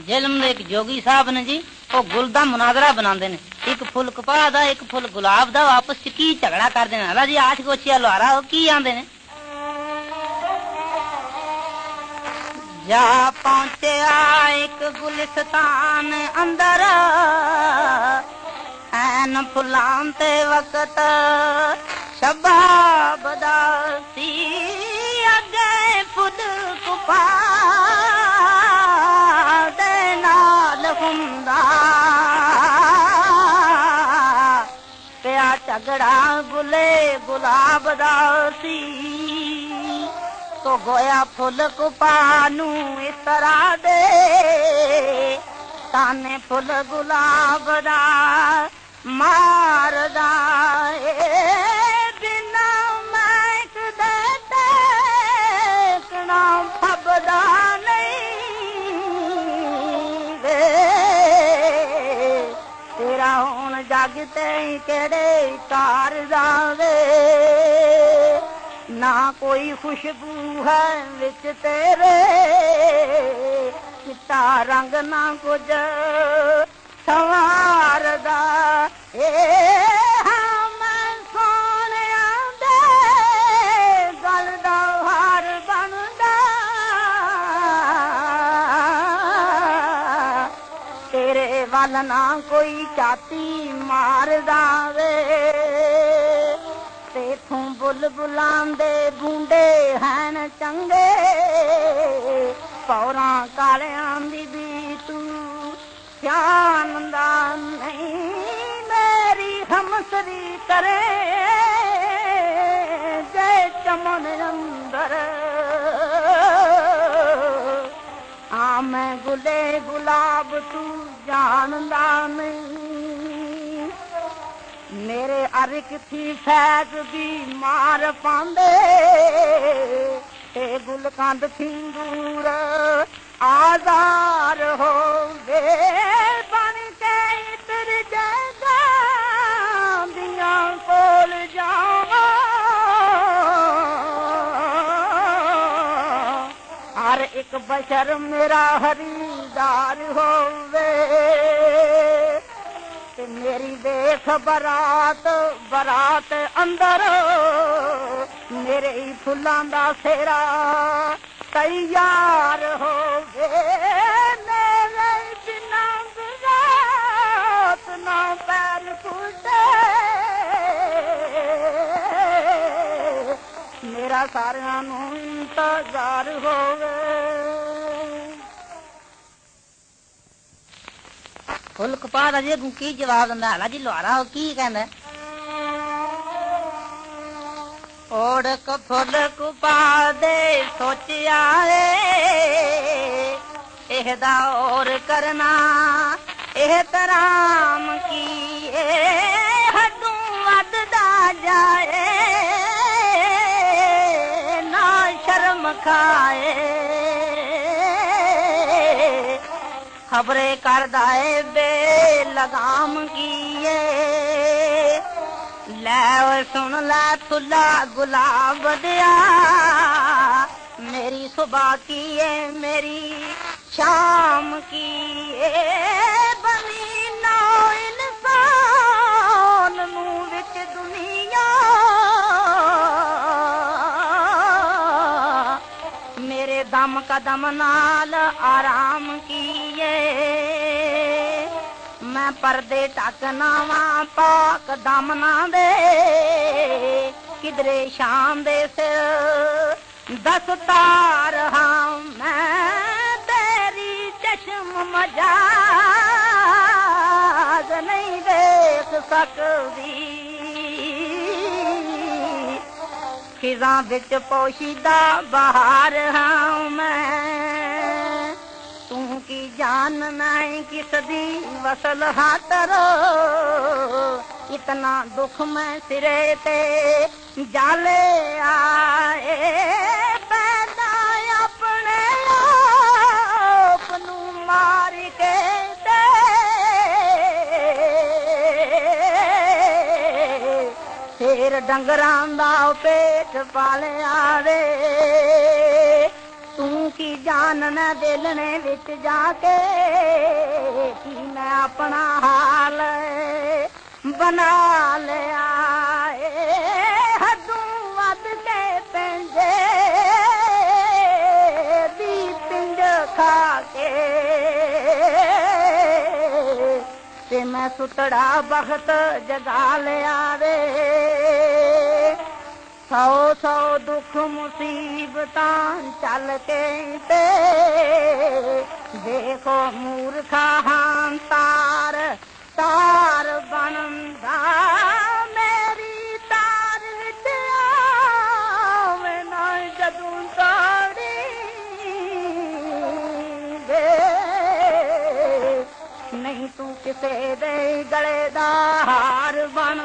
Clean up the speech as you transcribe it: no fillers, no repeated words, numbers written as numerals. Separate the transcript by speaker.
Speaker 1: जेलम दे एक जोगी साहब ने जी वो गुल दा मुनाजरा बनाते ने। एक फुल कपाह दा एक फुल गुलाब दा आपस च की झगड़ा करते हैं। हला जी आठ गोचिया लोहारा की आंदे ने। जा पहुंचया एक गुलिस्तान अंदर ऐन फुलां ते वक्त शबाब दा सी अगे फुल कपाह दे नाल हुंदा पिया झगड़ा गुले गुलाब दा सी। तो गोया फुल कपाह नूं इस तरह दे ताने फुल गुलाब दा मारदा बिना महक दे टेकना फबदा नहीं वे तेरा हुण जागते केड़े कार जावे ना कोई खुशबू है विच तेरे चिट्टा रंग ना कुछ सवारदा मैं सोनिया दे गल दा हार बनदा तेरे वल ना कोई छाती मारदा वे तेथों बुलबुलां दे बूंदे हैन चंगे पौरां कालियां दी भी तू जानदा नहीं मेरी हमसरी करे जे चमन अंदर आ मैं गुले गुलाब तू जानदा नहीं मेरे अरिक थी फैज भी मार पांदे ते गुलकंद सिंदूर आजार हो वे बन के इतर जगा दिया कोल जावा हर एक बशर मेरा हरीदार होवे मेरी देख बरात बरात अंदर मेरे ही फुल्लां दा सेरा तैयार हो गे मेरे बिना बरात ना पैर फूटे मेरा सारियां नूं इंतजार होवे। फुल कपाह दा जी की जवाब दिंदा हला जी लोहारा की कहंदा ओढ़क फुल कपाह दे सोचिया एहदा और करना एहतराम की हदों वधदा जाए ना शर्म खाए खबरे कर दाए बे लगाम किए लै सुन लै फुल्ला गुलाब दिया मेरी सुबह की मेरी शाम की बनी नौ इंसान नू विच दुनिया मेरे दम कदम नाल आराम किए मैं पर्दे टकना वा पाक दमना दे किधरे शाम दे सिर दस्तार हाँ मैं तेरी चश्म मजाज नहीं देख सकदी खिज़ां विच पोशीदा बहार हाँ मैं तू की जान नहीं किस दी वसल हातर इतना दुख मैं सिरे ते जाले आए पैदा अपने आप नू मार के दे फिर डंगरां दा पेट पालिया वे तू की ਜਾਣਨਾ ਦਿਲ ਨੇ ਵਿੱਚ ਜਾ ਕੇ ਕੀ ਮੈਂ ਆਪਣਾ ਹਾਲ ਬਣਾ ਲਿਆ ਏ ਹੱਦੋਂ ਵੱਧ ਕੇ ਪੈਂਦੇ ਦੀ ਪਿੰਡ ਖਾ ਕੇ ਤੇ ਮੈਂ ਸੁਤੜਾ ਬਖਤ ਜਗਾ ਲਿਆ ਵੇ ਸੌ ਸੌ ਦੁੱਖ ਮੁਸੀਬਤਾਂ ਚੱਲ ਕੇ ਤੇ ਦੇਖੋ ਮੂਰਖਾ ਹਾਂ ਤਾਰ ਤਾਰ ਬਣਦਾ ਮੇਰੀ ਤਾਰ ਵਿੱਚ ਆਵੇ ਨਾ ਜਦੋਂ ਤਾੜੀ ਵੇ ਨਹੀਂ ਤੂੰ ਕਿਸੇ ਦੇ ਗਲੇ ਦਾ ਹਾਰ ਬਣ